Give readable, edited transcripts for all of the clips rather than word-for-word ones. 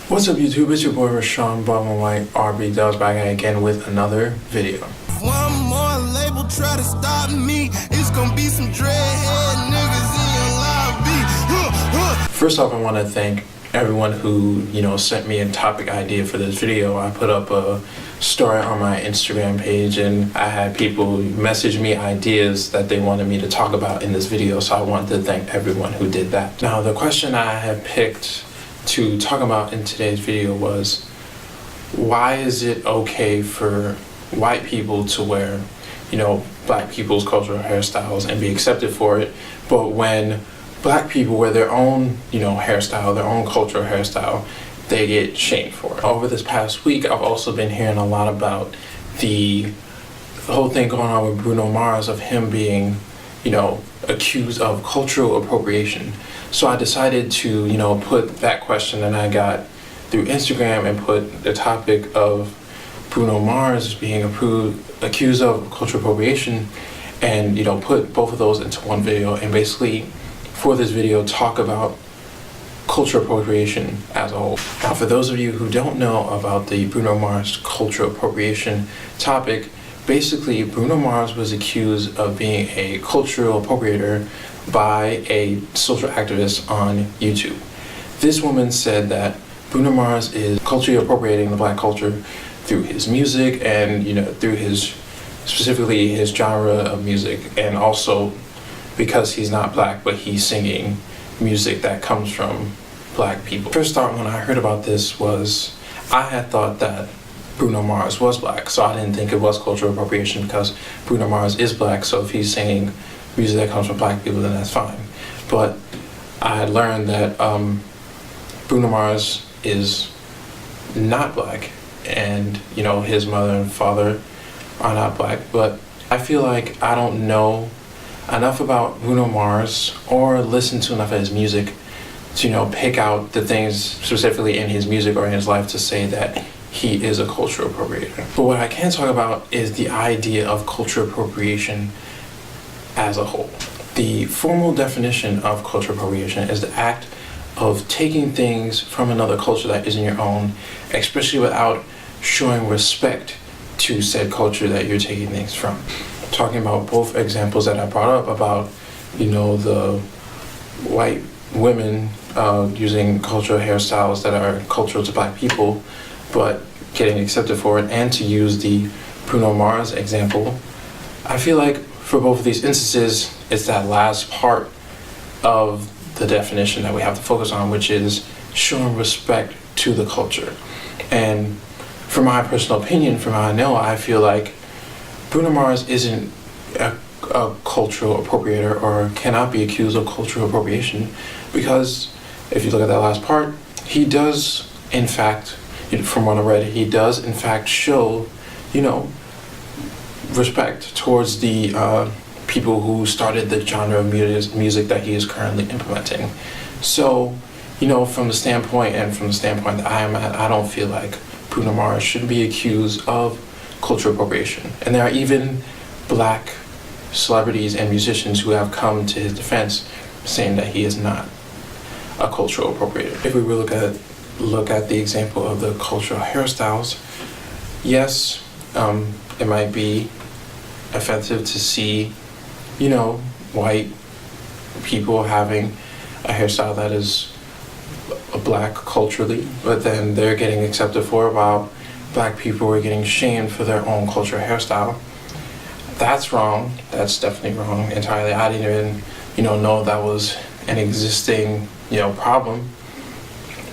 What's up YouTube, it's your boy Rashawn Ballin White, RB Dubs, back again with another video. One more label try to stop me, it's gonna be some dreadhead niggas in your lobby. First off, I want to thank everyone who, sent me a topic idea for this video. I put up a story on my Instagram page and I had people message me ideas that they wanted me to talk about in this video, so I want to thank everyone who did that. Now, the question I have picked to talk about in today's video was, why is it okay for white people to wear, black people's cultural hairstyles and be accepted for it, but when black people wear their own, hairstyle, their own cultural hairstyle, they get shamed for it. Over this past week, I've also been hearing a lot about the whole thing going on with Bruno Mars, of him being, accused of cultural appropriation. So I decided to, put that question that I got through Instagram and put the topic of Bruno Mars being accused of cultural appropriation and, put both of those into one video and basically for this video talk about cultural appropriation as a whole. Now, for those of you who don't know about the Bruno Mars cultural appropriation topic, basically Bruno Mars was accused of being a cultural appropriator by a social activist on YouTube. This woman said that Bruno Mars is culturally appropriating the black culture through his music and, through specifically his genre of music, and also because he's not black, but he's singing music that comes from black people. First thought when I heard about this was, I had thought that Bruno Mars was black, so I didn't think it was cultural appropriation because Bruno Mars is black, so if he's singing music that comes from black people, then that's fine. But I had learned that Bruno Mars is not black, and his mother and father are not black, but I feel like I don't know enough about Bruno Mars or listen to enough of his music to pick out the things specifically in his music or in his life to say that he is a cultural appropriator. But what I can talk about is the idea of cultural appropriation as a whole. The formal definition of cultural appropriation is the act of taking things from another culture that isn't your own, especially without showing respect to said culture that you're taking things from. Talking about both examples that I brought up about, the white women using cultural hairstyles that are cultural to black people, but getting accepted for it, and to use the Bruno Mars example, I feel like for both of these instances, it's that last part of the definition that we have to focus on, which is showing respect to the culture. And from my personal opinion, from how I know, I feel like Bruno Mars isn't a cultural appropriator or cannot be accused of cultural appropriation, because if you look at that last part, he does, in fact, from what I read, he does in fact show, respect towards the people who started the genre of music that he is currently implementing. So, from the standpoint that I am at, I don't feel like Bruno Mars should be accused of cultural appropriation. And there are even black celebrities and musicians who have come to his defense saying that he is not a cultural appropriator. If we will look at the example of the cultural hairstyles, yes, it might be offensive to see, white people having a hairstyle that is black culturally, but then they're getting accepted for it while black people are getting shamed for their own cultural hairstyle. That's wrong. That's definitely wrong entirely. I didn't even, know that was an existing, problem.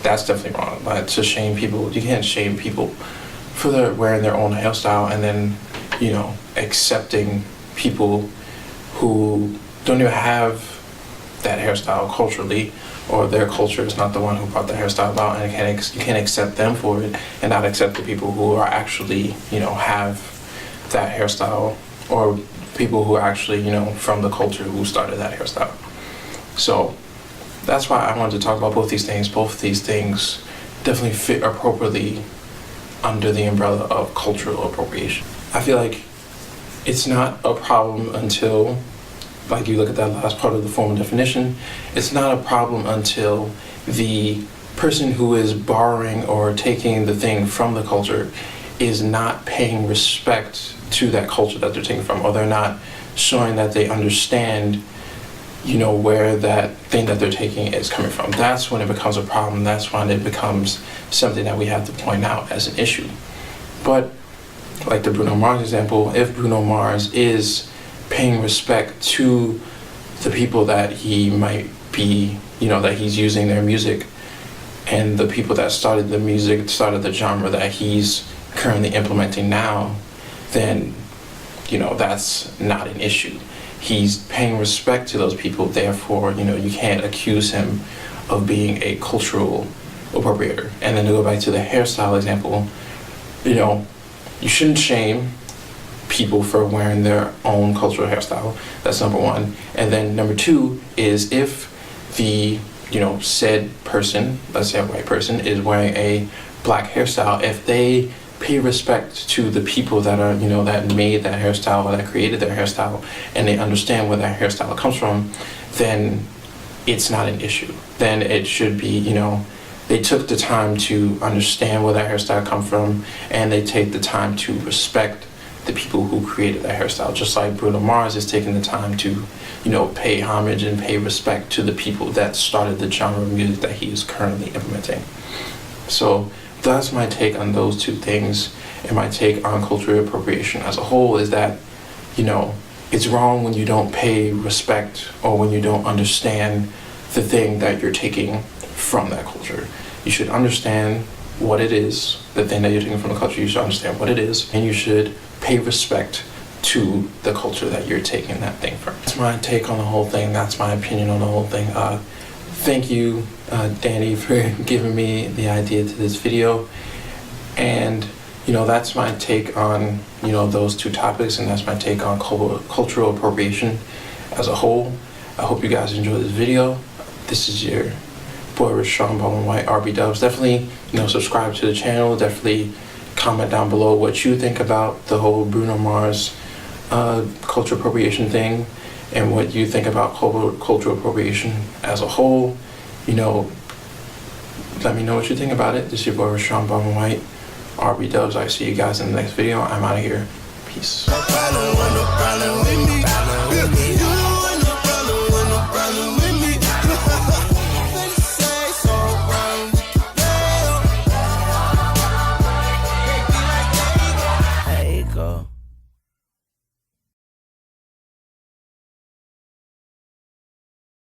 That's definitely wrong. But to shame people, you can't shame people for wearing their own hairstyle and then, accepting people who don't even have that hairstyle culturally, or their culture is not the one who brought the hairstyle about, and you can't accept them for it and not accept the people who are actually, have that hairstyle, or people who are actually, from the culture who started that hairstyle. So that's why I wanted to talk about both these things. Both of these things definitely fit appropriately under the umbrella of cultural appropriation. I feel like it's not a problem until, like, you look at that last part of the formal definition, it's not a problem until the person who is borrowing or taking the thing from the culture is not paying respect to that culture that they're taking from, or they're not showing that they understand, where that thing that they're taking is coming from. That's when it becomes a problem. That's when it becomes something that we have to point out as an issue. But like the Bruno Mars example, if Bruno Mars is paying respect to the people that he might be, that he's using their music, and the people that started the music, started the genre that he's currently implementing now, then, that's not an issue. He's paying respect to those people, therefore, you can't accuse him of being a cultural appropriator. And then to go back to the hairstyle example, you shouldn't shame people for wearing their own cultural hairstyle. That's number one. And then number two is if the, said person, let's say a white person, is wearing a black hairstyle, if they pay respect to the people that are, that made that hairstyle or that created that hairstyle, and they understand where that hairstyle comes from, then it's not an issue. Then it should be, they took the time to understand where that hairstyle comes from, and they take the time to respect the people who created that hairstyle. Just like Bruno Mars is taking the time to, pay homage and pay respect to the people that started the genre of music that he is currently implementing. So that's my take on those two things, and my take on cultural appropriation as a whole is that, it's wrong when you don't pay respect or when you don't understand the thing that you're taking from that culture. You should understand what it is, the thing that you're taking from the culture, you should understand what it is, and you should pay respect to the culture that you're taking that thing from. That's my take on the whole thing. That's my opinion on the whole thing. Thank you, Danny, for giving me the idea to this video. And, that's my take on, those two topics, and that's my take on cultural appropriation as a whole. I hope you guys enjoyed this video. This is your boy, Rashawn Ballin White, RB Dubs. Definitely, subscribe to the channel. Definitely comment down below what you think about the whole Bruno Mars cultural appropriation thing, and what you think about cultural appropriation as a whole. Let me know what you think about it. This is your boy, Rashawn Ballin White, RB Dubs. I see you guys in the next video. I'm out of here. Peace. No problem with me.